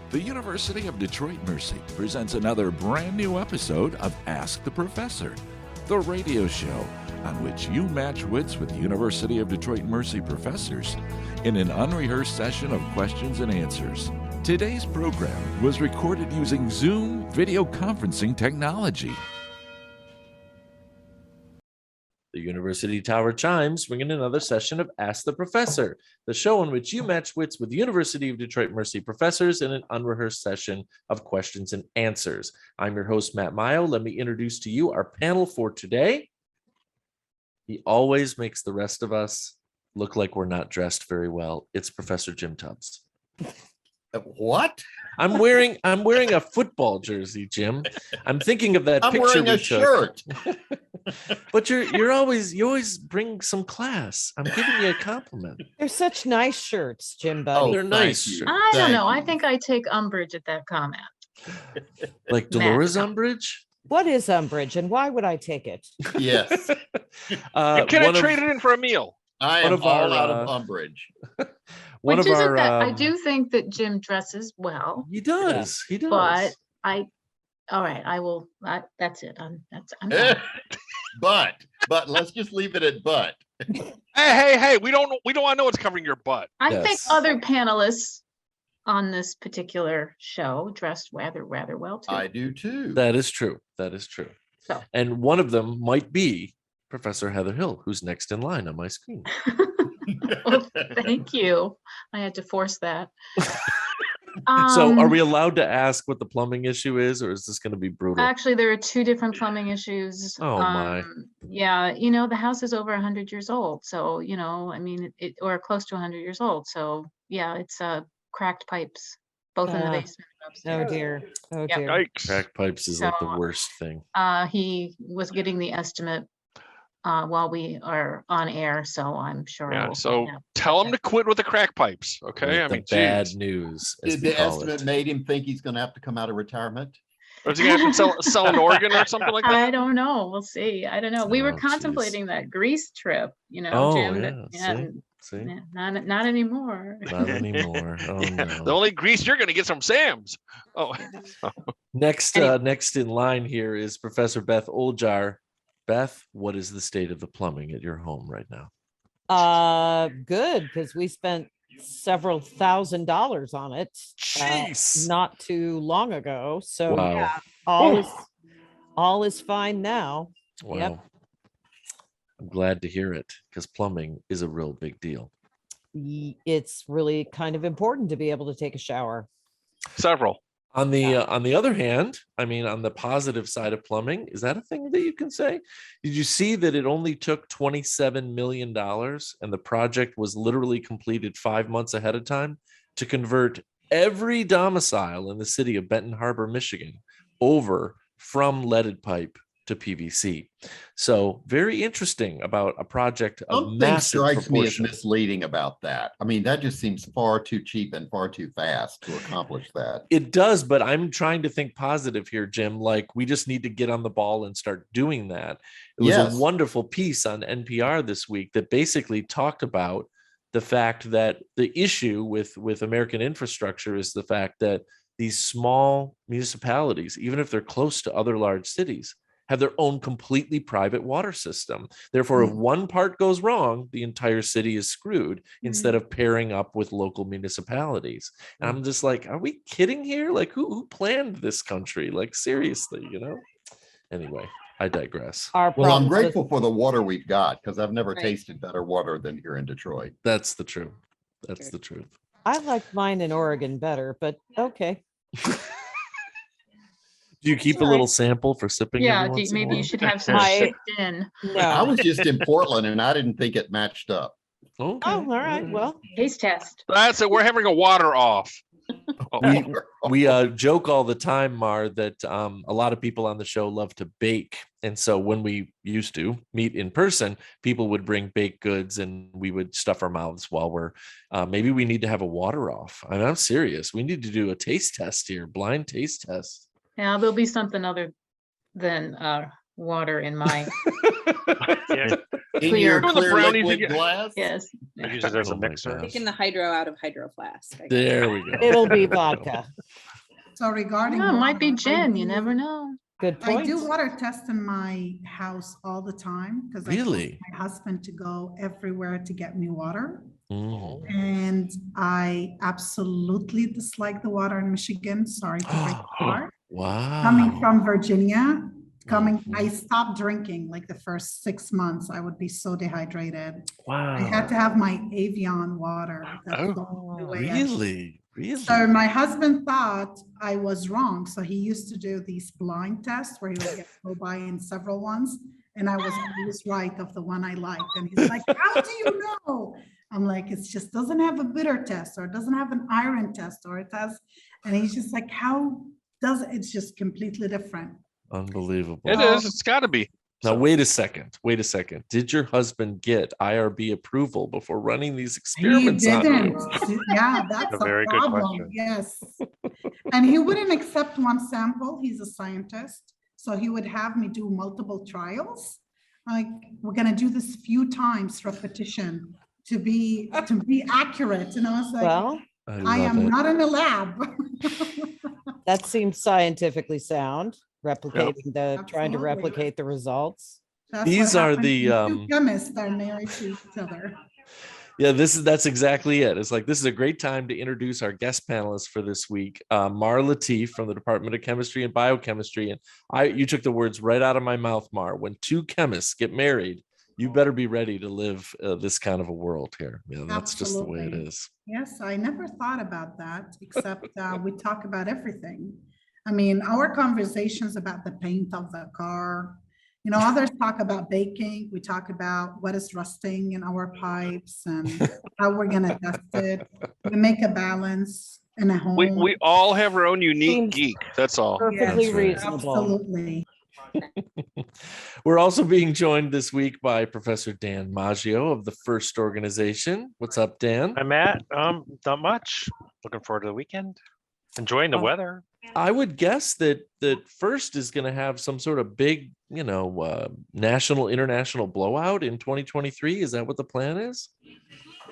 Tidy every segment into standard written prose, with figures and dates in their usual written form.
The University of Detroit Mercy presents another brand new episode of Ask the Professor, the radio show on which you match wits with University of Detroit Mercy professors in an unrehearsed session of questions and answers. Today's program was recorded using Zoom video conferencing technology. The University Tower chimes, bringing another session of Ask the Professor, the show in which you match wits with University of Detroit Mercy professors in an unrehearsed session of questions and answers. I'm your host, Matt Maggio. Let me introduce to you our panel for today. He always makes the rest of us look like we're not dressed very well. It's Professor Jim Tubbs. What? I'm wearing a football jersey, Jim. I'm thinking of that picture wearing a shirt. But you always bring some class. I'm giving you a compliment. They're such nice shirts, Jim buddy. Oh, they're nice. I don't know. I think I take umbrage at that comment. Like Dolores Umbridge? What is umbrage and why would I take it? Yes. Can I trade it in for a meal? I am all out of umbrage. I do think that Jim dresses well. He does. He does. But all right, I will. That's it. I'm done. But let's just leave it at but. Hey, we don't want to know what's covering your butt. I think other panelists on this particular show dressed rather well too. I do too. That is true. So. And one of them might be Professor Heather Hill, who's next in line on my screen. Well, thank you. I had to force that. So are we allowed to ask what the plumbing issue is, or is this going to be brutal? Actually, there are two different plumbing issues. Oh my. Yeah, the house is over 100 years old. So, or close to 100 years old. So yeah, it's cracked pipes, both in the basement and upstairs. Oh dear. Yikes. Cracked pipes is like the worst thing. He was getting the estimate while we are on air, so I'm sure. Yeah, so tell him to quit with the crack pipes, okay? Bad news. Did the estimate made him think he's going to have to come out of retirement? Or is he going to have to sell an organ or something like that? I don't know. We'll see. I don't know. We were contemplating that Greece trip, Jim. See? Not anymore. Not anymore. Oh, yeah, no. The only grease you're going to get from Sam's. Oh. Next in line here is Professor Beth Oljar. Beth, what is the state of the plumbing at your home right now? Good, because we spent several $1,000s on it not too long ago. So wow. all is fine now. Wow. Yep. I'm glad to hear it, because plumbing is a real big deal. It's really kind of important to be able to take a shower. Several. On the other hand, on the positive side of plumbing, is that a thing that you can say? Did you see that it only took $27 million and the project was literally completed 5 months ahead of time to convert every domicile in the city of Benton Harbor, Michigan, over from leaded pipe to PVC? So very interesting about a project of massive strikes me as proportion. misleading about that. That just seems far too cheap and far too fast to accomplish that. It does, but I'm trying to think positive here, Jim. Like, we just need to get on the ball and start doing that. It was a wonderful piece on NPR this week that basically talked about the fact that the issue with American infrastructure is the fact that these small municipalities, even if they're close to other large cities, have their own completely private water system. Therefore, if one part goes wrong, the entire city is screwed instead of pairing up with local municipalities. And I'm just like, are we kidding here? Like, who planned this country? Like, seriously, Anyway, I digress. Well, I'm grateful for the water we've got, because I've never tasted better water than here in Detroit. That's the truth. That's the truth. I like mine in Oregon better, but okay. Do you keep a little sample for sipping? Yeah, maybe you should have some shipped in. No. I was just in Portland and I didn't think it matched up. Okay. Oh, all right. Well, Taste test. That's it. We're having a water off. We joke all the time, Mar, that a lot of people on the show love to bake. And so when we used to meet in person, people would bring baked goods and we would stuff our mouths while we're, maybe we need to have a water off. I'm serious. We need to do a taste test here, blind taste test. Yeah, there'll be something other than water in my Yeah, In your Clear. clear brownies liquid you get- glass? Yes. I use it as Oh a my mixer. gosh. Taking the hydro out of hydro flask. I guess. There we go. It'll be There we go. vodka. So regarding. No, it might be water, I gin. You do- never know. Good I point. do water test in my house all the time because I told Really? my husband to go everywhere to get me water. Mm. And I absolutely dislike the water in Michigan. Sorry to break your heart. Coming Wow. from Virginia, Mhm. I stopped drinking like the first 6 months. I would be so dehydrated. I had Wow. to have my Avion water. That's the only way I- Really? Really? So my husband thought I was wrong. So he used to do these blind tests where he would go by in several ones. And I was always right of the one I liked. And he's like, how do you know? I'm like, it just doesn't have a bitter test or it doesn't have an iron test or it has, and he's just like, how does it? It's just completely different. Unbelievable. It is. It's got to be. Now, wait a second. Wait a second. Did your husband get IRB approval before running these He experiments on didn't. you? Yeah, that's A very a good problem. question. Yes. And he wouldn't accept one sample. He's a scientist. So he would have me do multiple trials. Like, we're gonna do this few times, repetition, to be accurate. And I was like, Well, I love am it. not in a lab. that seems scientifically sound, replicating trying to Absolutely. replicate the results. That's These what are happens the, when two chemists are married to each other. Yeah, that's exactly it. It's like, this is a great time to introduce our guest panelists for this week. Mar Latif from the Department of Chemistry and Biochemistry. And you took the words right out of my mouth, Mar. When two chemists get married, you better be ready to live this kind of a world here. Yeah, that's just the way it Absolutely. is. Yes, I never thought about that, except we talk about everything. I mean, our conversations about the paint of the car, you know, others talk about baking. We talk about what is rusting in our pipes and how we're gonna test it. We make a balance in a home. We all have our own unique Seems geek. That's all. Perfectly That's right. reasonable. Absolutely. We're also being joined this week by Professor Dan Maggio of the FIRST organization. What's up, Dan? Hi, Matt. Not much. Looking forward to the weekend. Enjoying the weather. I would guess that FIRST is going to have some sort of big, national, international blowout in 2023. Is that what the plan is?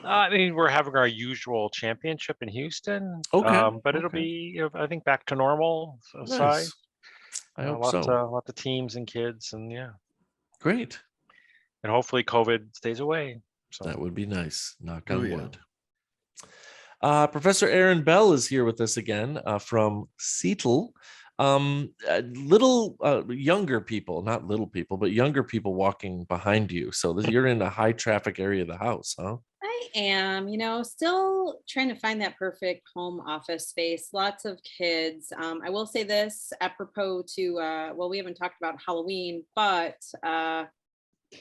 I mean, we're having our usual championship in Houston. Okay, But it'll okay. be, I think, back to normal size. Nice. I hope lots so. Lots of teams and kids, and yeah, Great. and hopefully COVID stays away. So That would be nice. Knock Oh, on yeah. wood. Professor Aaron Bell is here with us again from Seattle. Little younger people, not little people, but younger people walking behind you. So you're in a high traffic area of the house, huh? I am, still trying to find that perfect home office space. Lots of kids. I will say this apropos to, we haven't talked about Halloween, but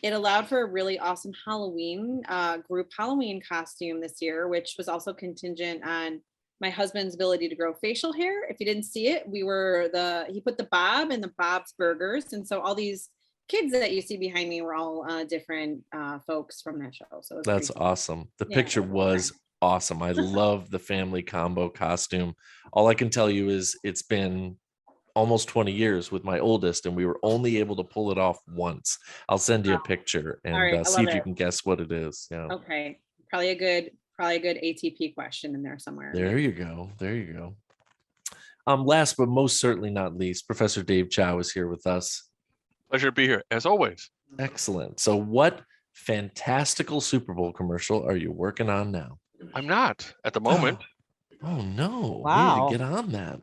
it allowed for a really awesome Halloween group Halloween costume this year, which was also contingent on my husband's ability to grow facial hair. If you didn't see it, he put the Bob in the Bob's Burgers. And so all these kids that you see behind me were all different folks from that show. So That's pretty cool. awesome. The Yeah, picture it was was awesome. I love the family combo costume. All I can tell you is it's been almost 20 years with my oldest, and we were only able to pull it off once. I'll send you a picture and right, I see if love you it. can guess what it is. Yeah. Okay. Probably a good ATP question in there somewhere. There you go. There you go. Last but most certainly not least, Professor Dave Chow is here with us. Pleasure to be here, as always. Excellent. So what fantastical Super Bowl commercial are you working on now? I'm not at the moment. Oh no. Wow. We need to get on that.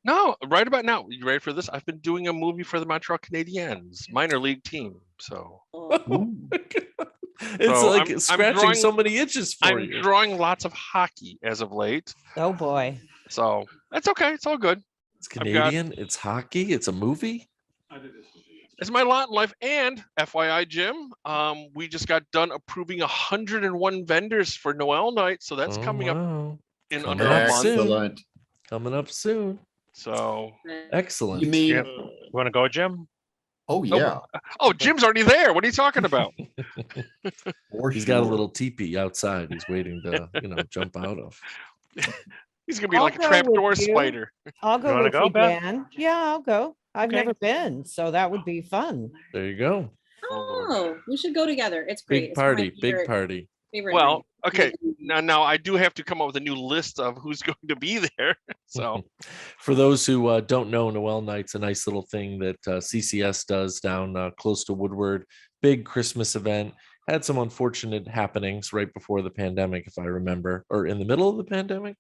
No, right about now. You ready for this? I've been doing a movie for the Montreal Canadiens minor league team. So It's So like I'm scratching drawing- so many itches for I'm you. drawing lots of hockey as of late. Oh boy. So that's okay. It's all good. It's Canadian, it's hockey, it's a movie. It's my lot in life. And FYI, Jim, we just got done approving 101 vendors for Noel night. So that's coming up up in coming under a up month. soon. Excellent. Coming up soon. So, Excellent. You mean, Yeah. You want to go, Jim? oh, yeah. oh, Jim's already there. What are you talking about? For He's got a sure. little teepee outside. He's waiting to, jump out of. He's going to be I'll like a go trapdoor with you. spider. I'll go wanna with go, you, Beth? Dan. Yeah, I'll go. I've Okay. never been, so that would be fun. There you go. Oh, we should go together. It's great. Big party, big party. Well, okay. Now I do have to come up with a new list of who's going to be there. So, for those who don't know, Noel Night's a nice little thing that CCS does down close to Woodward. Big Christmas event. Had some unfortunate happenings right before the pandemic, if I remember, or in the middle of the pandemic.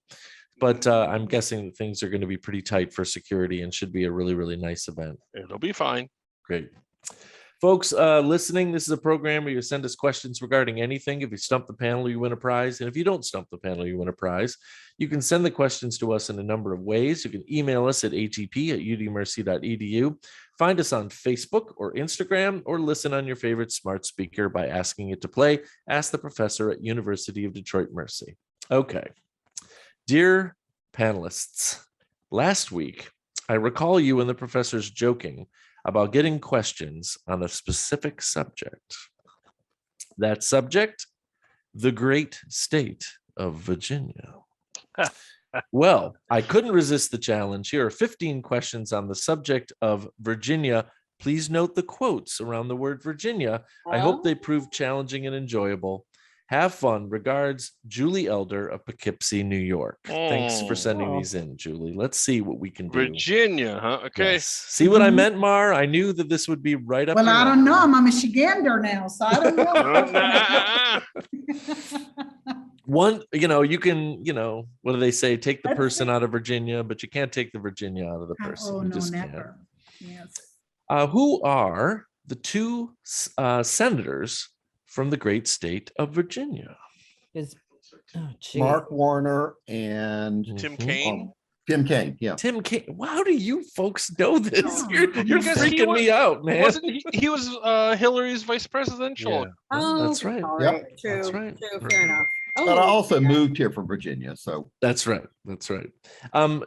But I'm guessing that things are going to be pretty tight for security and should be a really, really nice event. It'll be fine. Great. Folks listening, this is a program where you send us questions regarding anything. If you stump the panel, you win a prize. And if you don't stump the panel, you win a prize. You can send the questions to us in a number of ways. You can email us at atp@udmercy.edu. Find us on Facebook or Instagram, or listen on your favorite smart speaker by asking it to play Ask the Professor at University of Detroit Mercy. Okay. Dear panelists, last week, I recall you and the professors joking about getting questions on a specific subject. That subject, the great state of Virginia. Well, I couldn't resist the challenge. Here are 15 questions on the subject of Virginia. Please note the quotes around the word Virginia. I hope they prove challenging and enjoyable. Have fun. Regards, Julie Elder of Poughkeepsie, New York. Thanks for sending these in, Julie. Let's see what we can do. Virginia, huh? Okay. Yes. See what I meant, Mar? I knew that this would be right up. Well, I don't know. I'm a Michigander now, so I don't know. One, you can, what do they say? Take the person out of Virginia, but you can't take the Virginia out of the person. Oh, You no, just never. Yes. Who are the two senators from the great state of Virginia? Mark Warner and Tim Kaine. Tim Kaine, yeah. Tim Kaine. How do you folks know this? Oh, You're because he freaking me out, man. Wasn't he was Hillary's vice presidential? Yeah. Oh, That's right. All Yep. right. True. That's right. True. Fair enough. But I also moved here from Virginia, so. That's right. That's right.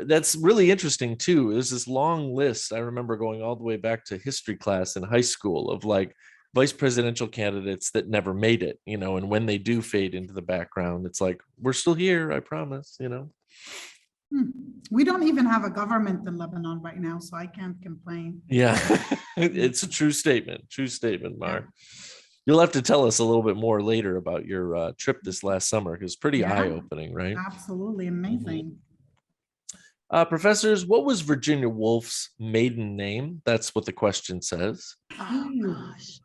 That's really interesting too. There's this long list. I remember going all the way back to history class in high school of like vice presidential candidates that never made it, and when they do fade into the background, it's like, we're still here, I promise, We don't even have a government in Lebanon right now, so I can't complain. Yeah, it's a true statement, Mar. You'll have to tell us a little bit more later about your trip this last summer, because it's pretty eye-opening, right? Absolutely amazing. Professors, what was Virginia Woolf's maiden name? That's what the question says. Oh, gosh.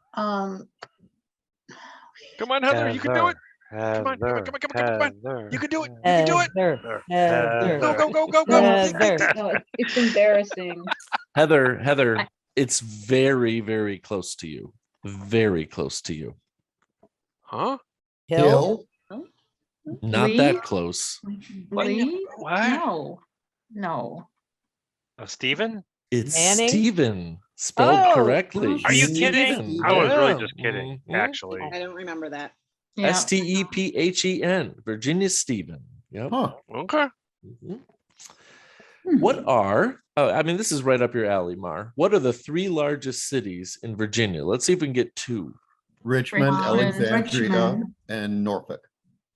Come on, Heather, you can do it. Come on. You can do it. You can do it. Go. No, it's embarrassing. Heather, it's very, very close to you. Very close to you. Huh? Hill? Not Lee? that close. Lee? What? No. Stephen? It's Manning? Stephen, spelled correctly. Are you Stephen. kidding? I was really Yeah. just kidding, Mhm. actually. I don't remember that. Yeah. Stephen, Virginia Stephen. Yep. Huh. Okay. Mhm. What are, this is right up your alley, Mar. What are the three largest cities in Virginia? Let's see if we can get two. Richmond, Richmond. Alexandria, Richmond. and Norfolk.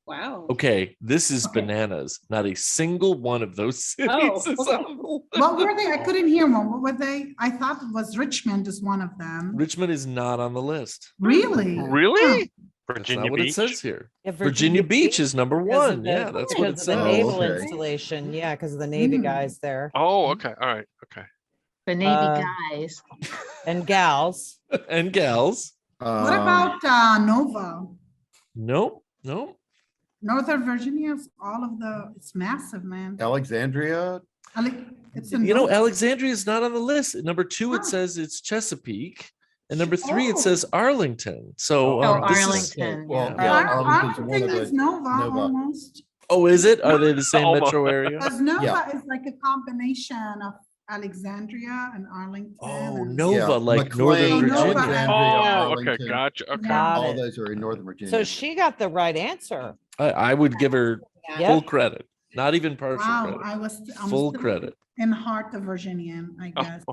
Wow. Okay, this is Okay. bananas. Not a single one of those cities Oh, is okay. on the list. What were they? I couldn't hear one. What were they? I thought it was Richmond is one of them. Richmond is not on the list. Really? Really? That's Virginia not what Beach. it says here. Yeah, Virginia Beach is number because of one. the- Yeah, that's what it because of the says. naval Okay. installation. Yeah, because of the Navy Mm. guys there Oh, okay. All right. Okay. The Navy Uh, guys. and gals. And gals. What about Nova? Nope. Northern Virginia is it's massive, man. Alexandria? It's in You know, Nova. Alexandria is not on the list. Number two, it Huh. says it's Chesapeake. And number three, it Oh. says Arlington. So Oh, this is- Arlington. Well, Yeah. yeah, Arlington's one Arlington of is the, Nova Nova. almost. Oh, is it? Are they the same Almost. metro area? Because Nova Yeah. is like a combination of Alexandria and Arlington. Oh, and- Nova, yeah, like McLean, Northern Nova Virginia. and- Oh, Arlington. okay. Gotcha. Okay. Yeah. all it. those are in Northern Virginia. So she got the right answer. I would give her Yeah. full credit, not even partial Wow, credit. I'm Full still credit. in heart of Virginian, I guess.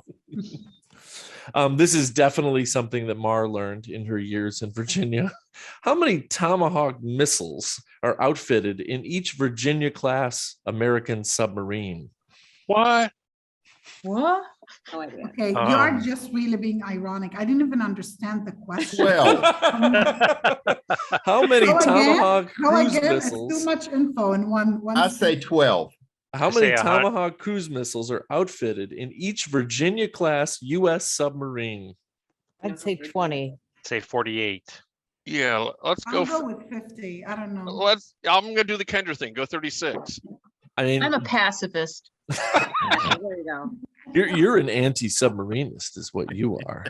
This is definitely something that Mar learned in her years in Virginia. How many Tomahawk missiles are outfitted in each Virginia class American submarine? What? What? No idea. Okay, you are just really being ironic. I didn't even understand the question. Well, How many Tomahawk Go cruise again, it's missiles? too much info in one. I say 12. How I many say Tomahawk cruise missiles are outfitted in each Virginia-class U.S. submarine? I'd say 20. Say 48. Yeah, let's I'll go. go with 50. I don't know. I'm gonna do the Kendra thing. Go 36. I mean, I'm a pacifist. There you go. you're an anti-submarinist, is what you are.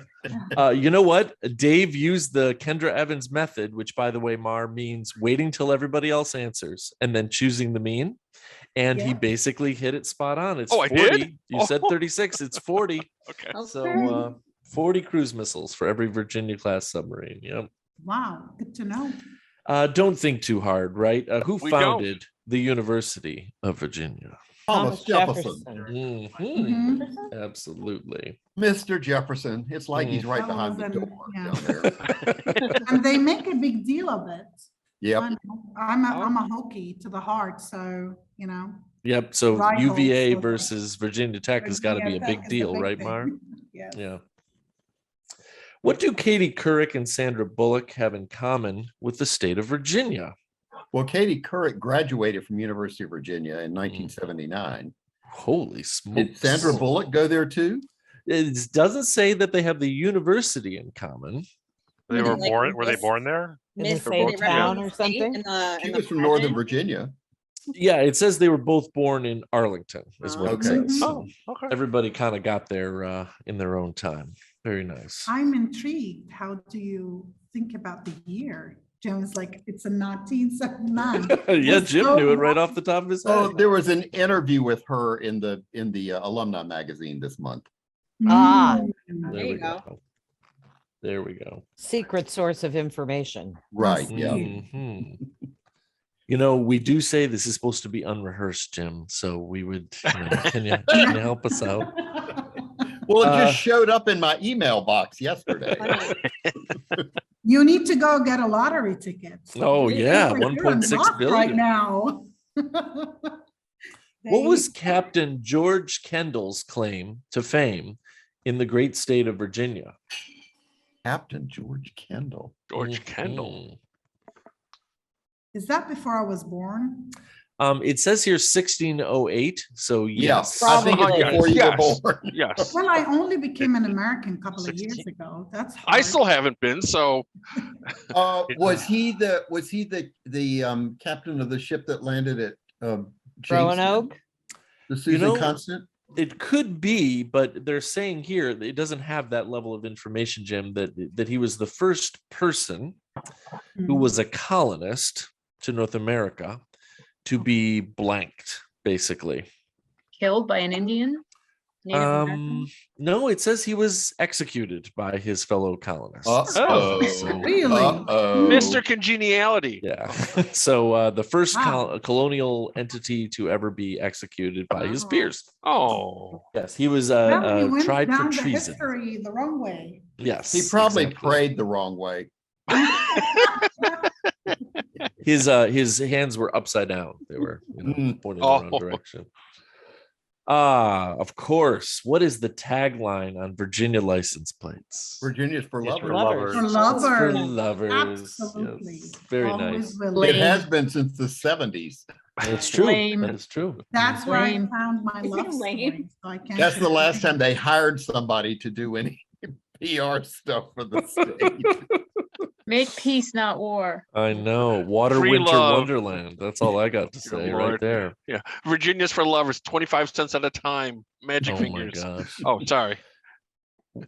You know what? Dave used the Kendra Evans method, which, by the way, Mar, means waiting till everybody else answers and then choosing the mean. And he Yeah. basically hit it spot on. It's Oh, I 40. did? You said Oh. 36. It's 40. Okay. So 40 cruise missiles for every Virginia-class submarine. Yep. Wow, good to know. Don't think too hard, right? Who We don't. founded the University of Virginia? Thomas Jefferson. Mhm. Mhm. Absolutely. Mr. Jefferson. It's like he's right That behind the wasn't- door yeah. down there. And they make a big deal of it. Yep. I'm a Hokie to the heart, so, you know. Yep. So Rivals, UVA so- versus Virginia Tech has got to be a Virginia big Tech is the deal, big right, thing. Mar? Yes. Yeah. What do Katie Couric and Sandra Bullock have in common with the state of Virginia? Well, Katie Couric graduated from University of Virginia in 1979. Holy Did smokes. Sandra Bullock go there too? It doesn't say that they have the university in common. They were Like born. Were they this- born there? In the Miss- same they represent town the or state something? in the- She in was the from Northern present. Virginia. Yeah, it says they were both born in Arlington, is what Okay. it says. Oh, So okay. everybody kind of got there in their own time. Very nice. I'm intrigued. How do you think about the year? Jim's like, it's a 1979. Yeah, Just Jim so knew it right what- off the top of his head. Oh, there was an interview with her in the alumni magazine this month. Ah. Mm. There you go. There we go. Secret source of information. Right. Yeah. Mhm. You know, we do say this is supposed to be unrehearsed, Jim. So we would, can you help us out? Well, it just showed up in my email box yesterday. You need to go get a lottery ticket. Oh, It yeah, feels like you're 1.6 unlocked billion. right now. What was Captain George Kendall's claim to fame in the great state of Virginia? Captain George Kendall. George Kendall. Mhm. Is that before I was born? It says here 1608. So yes. I think it's Probably. before you Yes. were born. Yes. Well, I only became an American a couple of years 16. ago. That's I hard. still haven't been, so Was he the captain of the ship that landed at Jamestown? Roanoke? The Susan know, Constant? It could be, but they're saying here that it doesn't have that level of information, Jim, that he was the first person who Mm. was a colonist to North America to be blanked, basically. Killed by an Indian? Native American? No, it says he was executed by his fellow colonists. Uh-oh. So, Really? Uh-oh. Mr. Congeniality. yeah. So the first Wow. colonial entity to ever be executed by his Wow. peers. Oh, Yes, he was Well, he went tried for down the treason. history the wrong way. Yes, He probably exactly. prayed the wrong way. His hands were upside down. They were pointing in the wrong Oh. direction. Of course. What is the tagline on Virginia license plates? Virginia's for It's lovers. for Lovers. For lovers. lovers. For lovers. Absolutely. Yes. Very Always nice. will. It has been since the 70s. That's true. Lame. That is true. That's where I Lame. found my Is it love lame? story. So I can't That's the last complain. time they hired somebody to do any PR stuff for the state. Make peace, not war. I know. Water, Free winter, love. wonderland. That's all I got to Good say right Lord. there. yeah. Virginia's for lovers, 25 cents at a time. Magic Oh my fingers. gosh. Oh, sorry.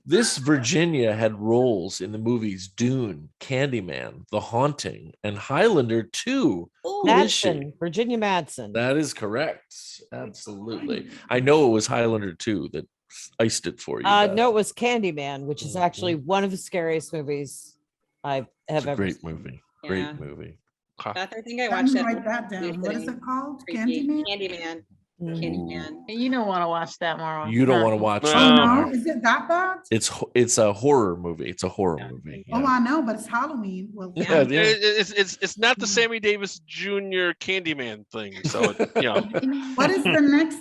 This Virginia had roles in the movies Dune, Candyman, The Haunting, and Highlander 2. Who is she? Madsen, Virginia Madsen. That is correct. Absolutely. I know it was Highlander 2 that iced it for you. Beth. No, it was Candyman, which is Mhm. actually one of the scariest movies I It's have a ever great seen. movie. Yeah. Great movie. Beth, I think I Let watched me it. write that down. What is it called? Candyman? Candyman. Candyman. You don't want to watch that, Marwa. You don't want to watch No. Oh, that. no, Mark. is it that bad? It's a horror movie. It's a horror movie. Oh, Yeah. I know, but it's Halloween. Well, Yeah, yeah. It's not the Sammy Davis Jr. Candyman thing. So what is the next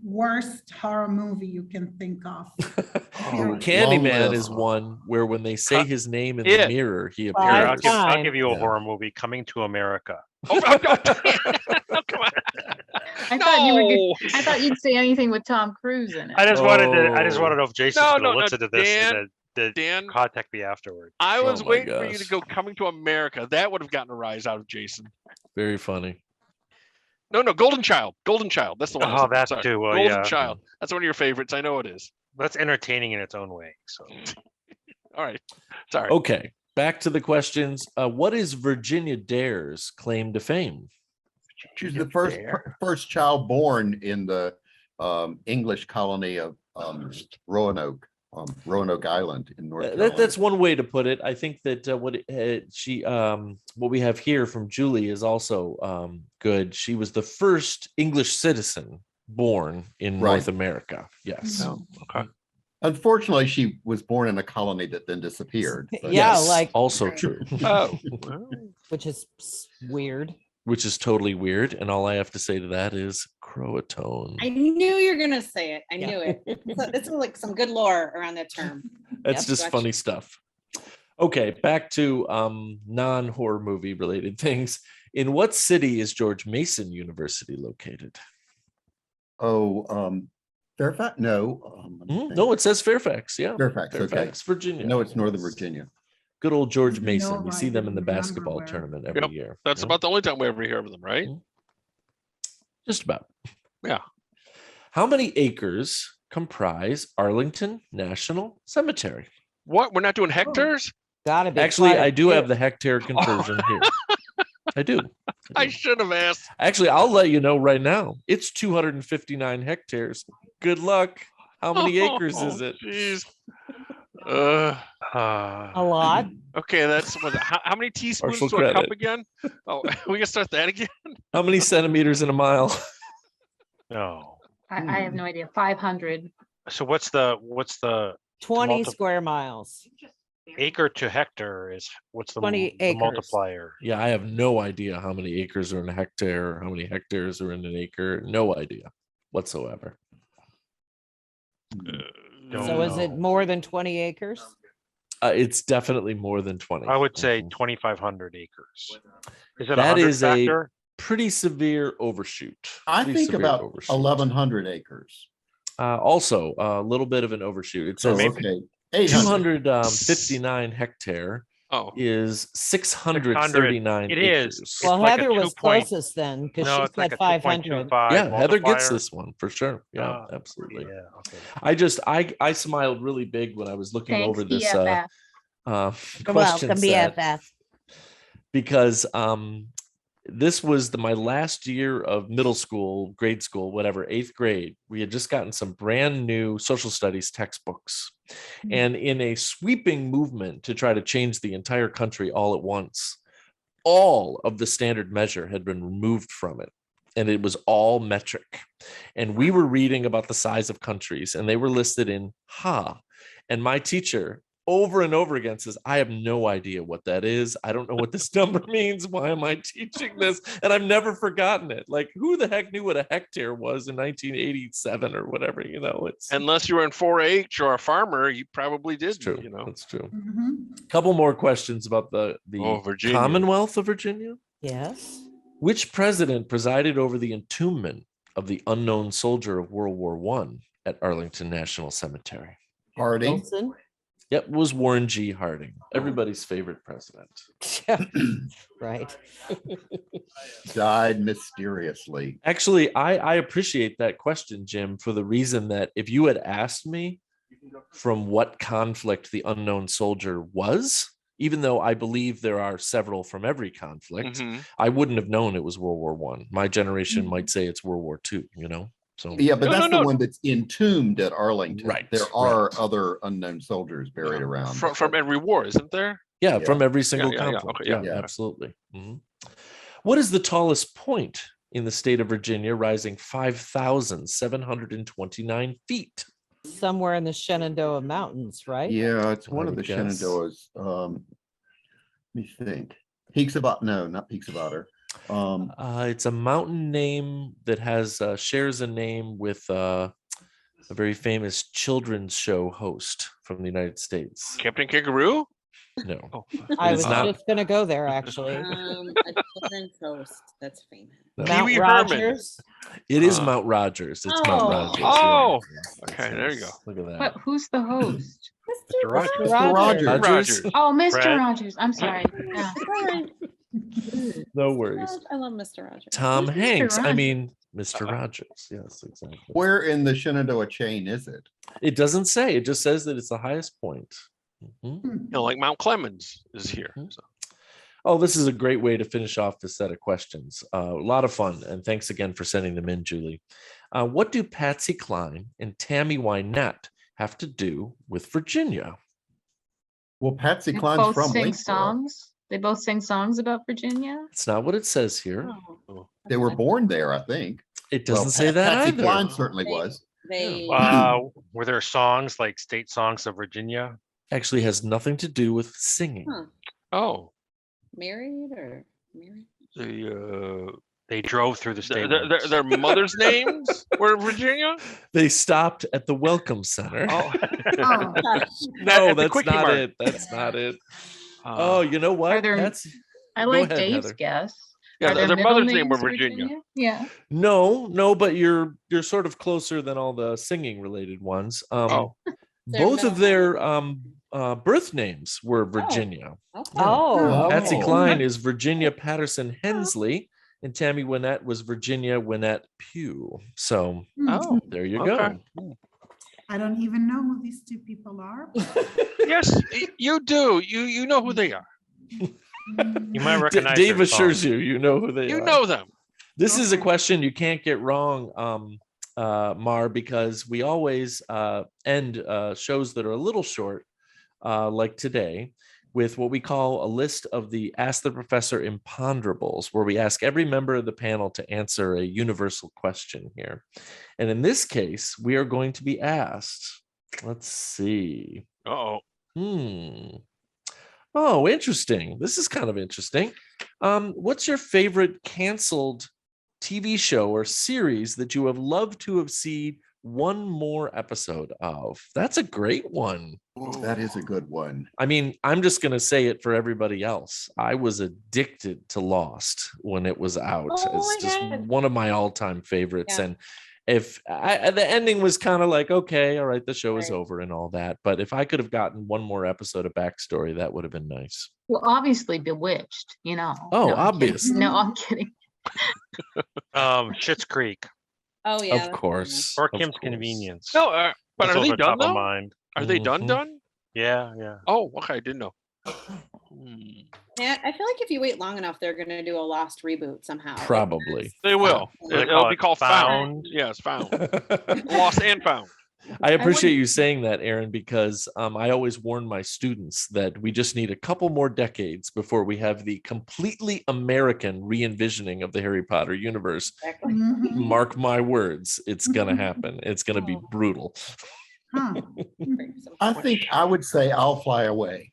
worst horror movie you can think of? Candyman list. is one where when they say his name in Yeah. the mirror, he Here, appears. I'll give you a Yeah. horror movie, Coming to America. oh, come on. I thought you were No. I thought you'd say anything with Tom Cruise in it. I just wanted to know if Jason's No, going to no, listen to this Dan, and then Dan, contact me afterward. I was my waiting for you to gosh. go Coming to America. That would have gotten a rise out of Jason. Very funny. No, Golden Child. Golden Child. That's the one. I was Oh, looking that for. Sorry. too. Well, Golden yeah. Child. That's one of your favorites. I know it is. That's entertaining in its own way. So All right. Sorry. Okay, back to the questions. What is Virginia Dare's claim to fame? She's the first child born in the English colony of Roanoke Island in North Carolina. That's one way to put it. I think that what we have here from Julie is also good. She was the first English citizen born in North America. Yes. Oh, okay. Unfortunately, she was born in a colony that then disappeared. but- Yeah, Yes, like- also true. Oh. Which is weird. Which is totally weird, and all I have to say to that is Croatone. I knew you were gonna say it. I Yeah. knew it. It's like some good lore around that term. That's Yep. just Gotcha. funny stuff. Okay, back to non-horror movie related things. In what city is George Mason University located? Oh, Fairfax? No. let me think. No, it says Fairfax. Yeah, Fairfax, okay. Fairfax, Virginia. No, it's Northern Virginia. Good old George I know, Mason. We but see I them in the didn't remember basketball where. tournament every Yep, year. That's Yeah, about the only time we ever hear of them, right? just about. Yeah. How many acres comprise Arlington National Cemetery? What? We're not doing hectares? Gotta be. Actually, quite a I do bit. have the hectare conversion here. I do. I should have asked. Actually, I'll let you know right now. It's 259 hectares. Good luck. How many acres is it? Jeez. A lot. Okay, that's what. How many teaspoons Partial to a cup credit. again? Oh, we can start that again. How many centimeters in a mile? no. I have no idea. 500. So what's the 20 multi- square miles. acre to hectare is what's the 20 the acres. multiplier? Yeah, I have no idea how many acres are in a hectare, or how many hectares are in an acre. No idea whatsoever. Don't So is it know. more than 20 acres? It's definitely more than 20. I would say Mhm. 2,500 acres. Is it That 100 is a factor? pretty severe overshoot. I Pretty think severe about overshoot. 1,100 acres. Also, a little bit of an overshoot. It So, says okay. 800. 259 hectare Oh, is 639 It is. acres. It's Well, like a Heather was 2 point closest then because No, she it's like said a 500. 2.25 Yeah, Heather gets multiplier. this one for sure. Yeah, Oh, absolutely. Yeah, okay. I smiled really big when I was looking Thanks, over this BFF. question Welcome, set, BFF. because this was my last year of middle school, grade school, whatever, 8th grade. We had just gotten some brand new social studies textbooks. And in a sweeping movement to try to change the entire country all at once, all of the standard measure had been removed from it. And it was all metric. And we were reading about the size of countries, and they were listed in ha. And my teacher over and over again says, I have no idea what that is. I don't know what this number means. Why am I teaching this? And I've never forgotten it. Like, who the heck knew what a hectare was in 1987 or whatever, it's unless you were in 4-H or a farmer, you probably did. it's true. You know. That's true. Mhm. Couple more questions about the Virginia. Commonwealth of Virginia. Yes. Which president presided over the entombment of the unknown soldier of World War I at Arlington National Cemetery? Harding. Wilson. Yep, it was Warren G. Harding, everybody's favorite president. Right. Died mysteriously. Actually, I appreciate that question, Jim, for the reason that if you had asked me from what conflict the unknown soldier was, even though I believe there are several from every conflict, Mhm. I wouldn't have known it was World War I. My generation might say it's World War II, So Yeah, but No, that's no, the no. one that's entombed at Arlington. Right, There are right. other unknown soldiers buried around. From every war, isn't there? yeah, Yeah. from every single yeah, conflict. okay, Yeah, yeah. absolutely. Mhm. What is the tallest point in the state of Virginia, rising 5,729 feet. Somewhere in the Shenandoah Mountains, right? Yeah, it's one I of the would guess. Shenandoahs. Let me think. Peaks of Otter. No, not Peaks of Otter. It's a mountain name that has shares a name with a very famous children's show host from the United States. Captain Kangaroo? No, Oh, I is was not. just gonna go there, actually. A children's host that's famous. No. Mount Pee-wee Herman. Rogers. It is Mount Rogers. It's Mount Oh. Rogers. Oh. Yes, Okay, there you go. Look at that. But who's the host? Mr. Rogers. Mr. Rogers. Rogers. Oh, Mr. Fred. Rogers. I'm sorry. Yeah. No worries. I love Mr. Rogers. Tom Who's Mr. Hanks. I Rogers? mean, Mr. Rogers. Yes, exactly. Where in the Shenandoah chain is it? It doesn't say. It just says that it's the highest point. Mhm. You know, like Mount Clemens is here. So. Oh, this is a great way to finish off this set of questions. A lot of fun. And thanks again for sending them in, Julie. What do Patsy Cline and Tammy Wynette have to do with Virginia? Well, Patsy They Cline's both from sing Lynchburg. songs. They both sing songs about Virginia. It's not what it says here. Oh, They were born there, I think. It doesn't Well, say that Patsy either. Cline certainly was. They Were there songs like state songs of Virginia? Actually has nothing to do with singing. Huh. Oh, married or married? They drove through the state. their mother's names were Virginia? They stopped at the Welcome Center. Oh, Oh, No, at the that's Quickie not Mart. it. That's not it. Oh, you know what? Are there- That's I Go like ahead, Dave's Heather. guess. Yeah, Are there their middle mother's name were names Virginia. Yeah. no, but you're sort of closer than all the singing related ones. Oh. Both of their birth names were Virginia. Okay. Oh, Patsy okay. Cline is Virginia Patterson Hensley, and Tammy Wynette was Virginia Wynette Pugh. So Oh, there you okay. go. I don't even know who these two people are. Yes, you do. You know who they are. You might recognize Dave their assures songs. you know who they You are. know them. This is a question you can't get wrong, Mar, because we always end shows that are a little short, like today, with what we call a list of the Ask the Professor imponderables, where we ask every member of the panel to answer a universal question here. And in this case, we are going to be asked, let's see. Uh-oh. Oh, interesting. This is kind of interesting. What's your favorite canceled TV show or series that you have loved to have seen one more episode of? That's a great one. That is a good one. I mean, I'm just going to say it for everybody else. I was addicted to Lost when it was out. Oh It's my just God. one of my all-time favorites. Yeah. And if the ending was kind of like, okay, all right, the show is Right. over and all that. But if I could have gotten one more episode of backstory, that would have been nice. Well, obviously Bewitched, you know. Oh, No, I'm kidding. obvious. No, I'm kidding. Schitt's Creek Oh yeah. Of that's course. or of Kim's course. Convenience. No, but That's are they over done top of though? mind. Are they Mhm. done? Yeah. Oh, okay. I didn't know. Yeah, I feel like if you wait long enough, they're gonna do a Lost reboot somehow. Probably. They will. They It'll call be it called Found. Found. Yes, Found. Lost and Found. I appreciate you saying that, Aaron, because I always warn my students that we just need a couple more decades before we have the completely American re-envisioning of the Harry Potter universe. Exactly. Mhm. Mark my words, it's going to happen. It's going to be brutal. Huh. I think I would say I'll Fly Away.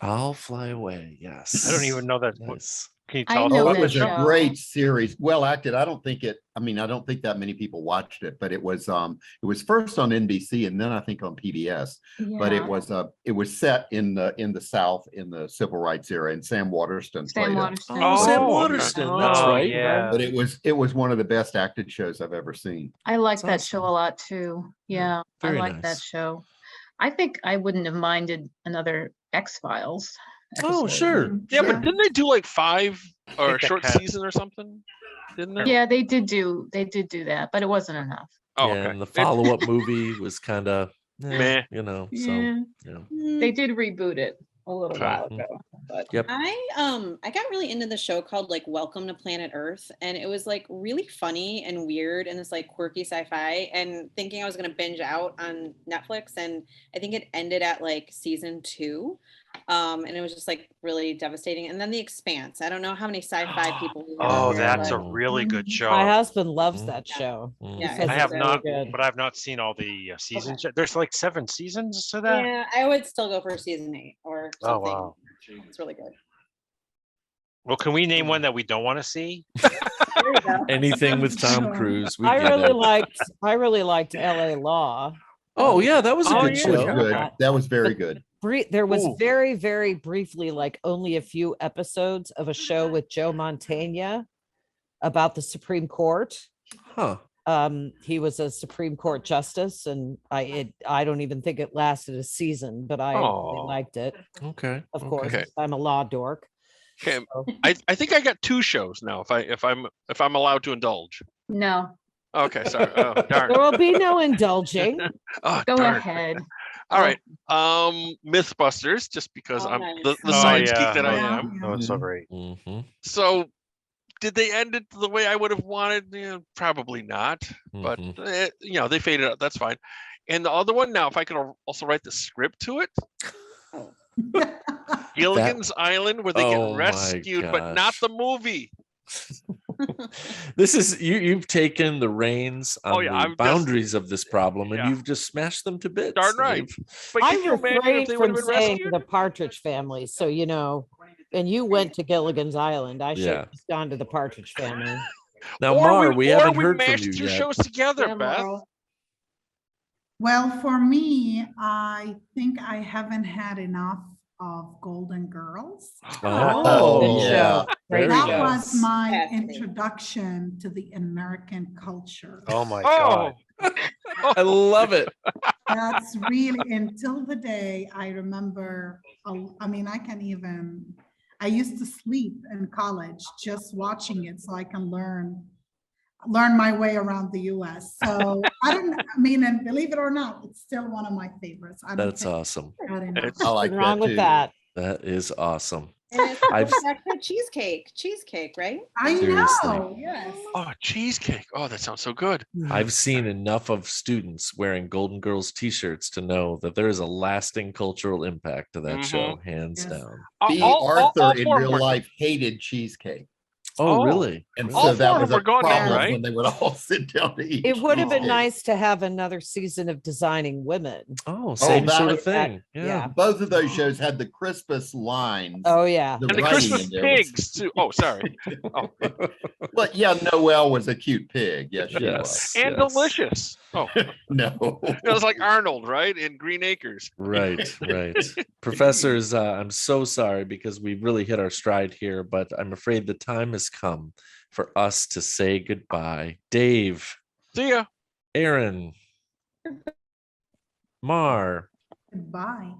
I'll fly away. Yes. I don't even know that. Yes. Can you I tell us know Oh, about it that was the a show. great series. Well acted. I don't think that many people watched it, but it was first on NBC and then I think on PBS. But it was set in the South in the civil rights era, and Sam Waterston Sam played it. Waterston. Oh, Sam okay. Waterston. That's Oh, right. yeah. But it was one of the best acted shows I've ever seen. I like That's that awesome. show a lot too. Yeah, Very I like nice. that show. I think I wouldn't have minded another X-Files. Oh, episode. sure. Yeah, but didn't they do like 5 or a think that short cat- season or something? Didn't they? Yeah, they did do that, but it wasn't enough. Oh, Yeah, okay. and the follow-up movie was kind of, Meh. you know, so, Yeah, yeah. they did reboot it a little Okay. while ago. But Yep. I got really into the show called like Welcome to Planet Earth, and it was like really funny and weird and this like quirky sci-fi, and thinking I was gonna binge out on Netflix, and I think it ended at like season 2. And it was just like really devastating. And then The Expanse. I don't know how many sci-fi people. we have Oh, here, that's a but really good show. My husband loves Mhm. that show. Yeah, He says I it's have it's really not, good. but I've not seen all the seasons yet. There's like 7 seasons to that. yeah, I would still go for season 8 or Oh, something. wow. It's really good. Well, can we name one that we don't want to see? There you go. Anything with Tom Sure. Cruise. We I get really it. liked LA Law. Oh yeah, that was a Oh, good yeah. That was show. good. That was very good. There was Ooh. very, very briefly, like only a few episodes of a show with Joe Mantegna about the Supreme Court. Huh. He was a Supreme Court justice, and I don't even think it lasted a season, but I really Oh. liked it. Okay. Of course, Okay. I'm a law dork. Okay, So- I think I got 2 shows now. If I'm allowed to indulge. No, Okay, sorry. Oh, darn. There will be no indulging. Oh, go darn. ahead. All right. Mythbusters, just because Oh, I'm nice. the Oh, science yeah. geek that I Yeah. am. Oh, it's so Mhm. great. Mm-hmm. So, did they end it the way I would have wanted? Probably not. But Mm-hmm. they faded out. That's fine. And the other one now, if I could also write the script to it, Gilligan's Island, where they Oh get my rescued, but not gosh. the movie. This is you've taken the reins on Oh, yeah, the I'm just- boundaries of this problem, and Yeah. you've just smashed them to bits. Darn right. Dave. But I can you imagine if refrained they would have from been saying rescued? the Partridge Family, so and you went to Gilligan's Island. I should Yeah. have just gone to the Partridge Family. Now, Or Mar, we haven't heard from mashed you 2 yet. shows together, Yeah, Beth. Laurel. Well, for me, I think I haven't had enough of Golden Girls. Oh, Good yeah. show. Great Very That show. was my Fascinating. introduction to the American culture. Oh my Oh, God. I love it. That's really, until the day I remember, I used to sleep in college just watching it so I can learn my way around the US. So and believe it or not, it's still one of my favorites. I don't That's think awesome. I've had enough. I like Nothing wrong that with too. that. That is awesome. And it's I've- back to cheesecake, right? I Seriously. know, yes. oh, cheesecake. Oh, that sounds so good. I've seen enough of students wearing Golden Girls t-shirts to know that there is a lasting cultural impact to that show, hands Yes. down. B. All Arthur in 4 of real them are- life hated cheesecake. Oh, Oh. really? And All so 4 that of was them a are gone now, problem right? when they would all sit down to eat. It would have been cheesecake. nice to have another season of Designing Women. Oh, same that sort was- of thing. yeah. Yeah. Both of those shows had the crispest lines. Oh yeah. The And the writing Christmas in there was- pigs too. Oh, sorry. Oh, But yeah, Noelle was a cute pig. Yes, she was. Yes. and yes. delicious. Oh, it No. was like Arnold, right? In Green Acres. Right, right. Professors, I'm so sorry because we really hit our stride here, but I'm afraid the time has come for us to say goodbye. Dave, See ya. Aaron, Mar, Goodbye.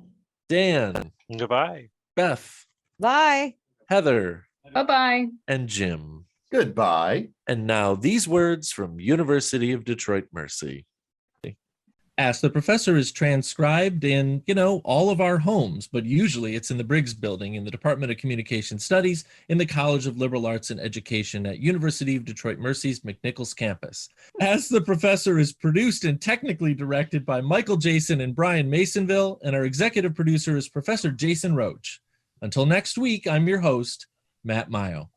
Dan, Goodbye. Beth, Bye. Heather, Bye-bye. and Jim. Goodbye. And now these words from University of Detroit Mercy. Ask the Professor is transcribed in, all of our homes, but usually it's in the Briggs Building in the Department of Communication Studies in the College of Liberal Arts and Education at University of Detroit Mercy's McNichols campus. Ask the Professor is produced and technically directed by Michael Jason and Brian Masonville, and our executive producer is Professor Jason Roach. Until next week, I'm your host, Matt Mayo.